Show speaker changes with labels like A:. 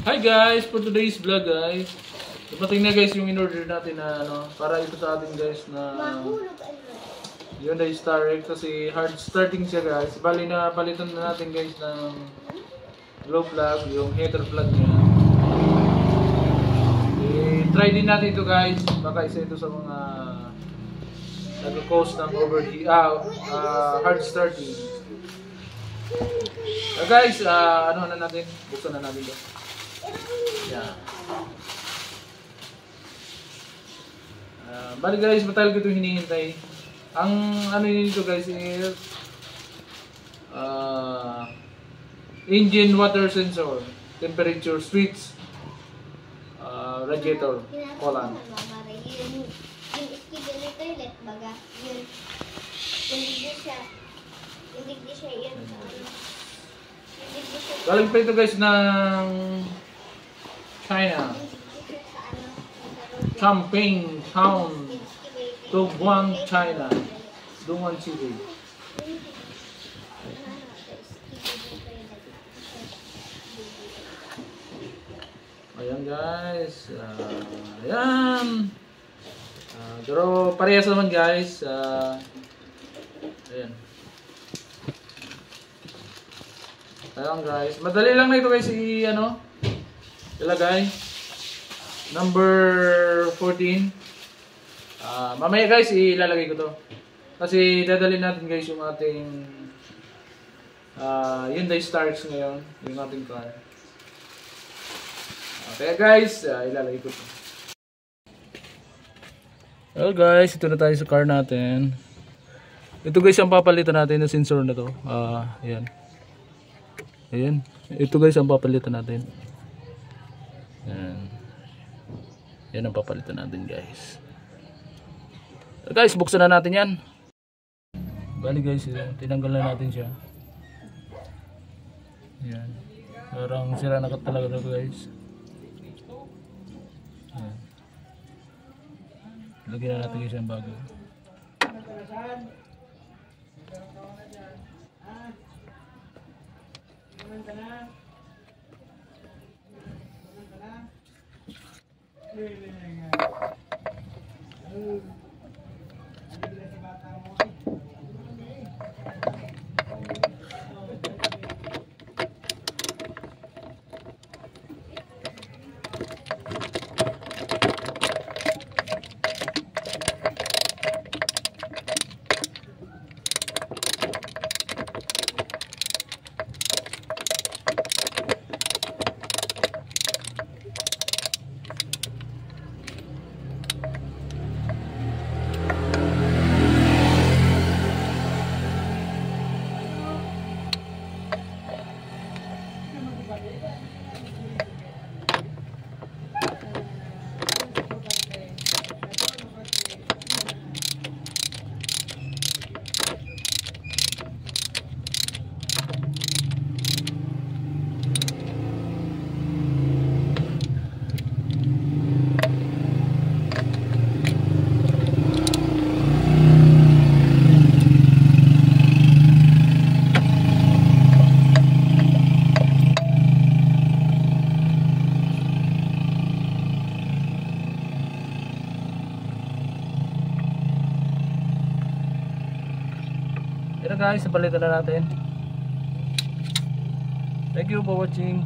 A: Hi guys, for today's vlog guys. Dumating na guys yung in-order natin na ano, para ito sa atin guys na Hyundai Starex kasi hard starting siya guys. Bali na palitan na natin guys ng glow plug, yung heater plug niya. I-try din natin ito guys, baka isa ito sa mga nag-cause ng hard starting. Guys, ano na natin? Buksan na natin ito. Yeah. Bali guys, matagal ko ito hinihintay. Ang ano nito guys is engine water sensor, temperature switch, radiator, coolant.
B: Yung iskido na toilet baga, yun. Hindi siya yun.
A: Galing pa ito guys ng China. Chongping Town, Dongguan, China. Dongguan City. Ayan guys. Ayan. Pero parehas naman guys. Ayan. Ayan guys. Madali lang na ito guys ilagay. Number 14. Mamaya guys ilalagay ko to. Kasi dadalhin natin guys yung ating Hyundai Starex ngayon, yung ating car. Okay guys, ilalagay ko to. Well guys, ito na tayo sa car natin. Ito guys ang papalitan natin ng sensor na to. Ayan. Ayan. Ito guys ang papalitan natin. Ayan. Yan ang papalitan natin guys. Guys, buksan na natin yan. Bali guys, tinanggal na natin siya. Yan. Parang sira na talaga ito guys. Yan. Lagyan na natin isang bago. Ito guys, napalitan na natin. Thank you for watching.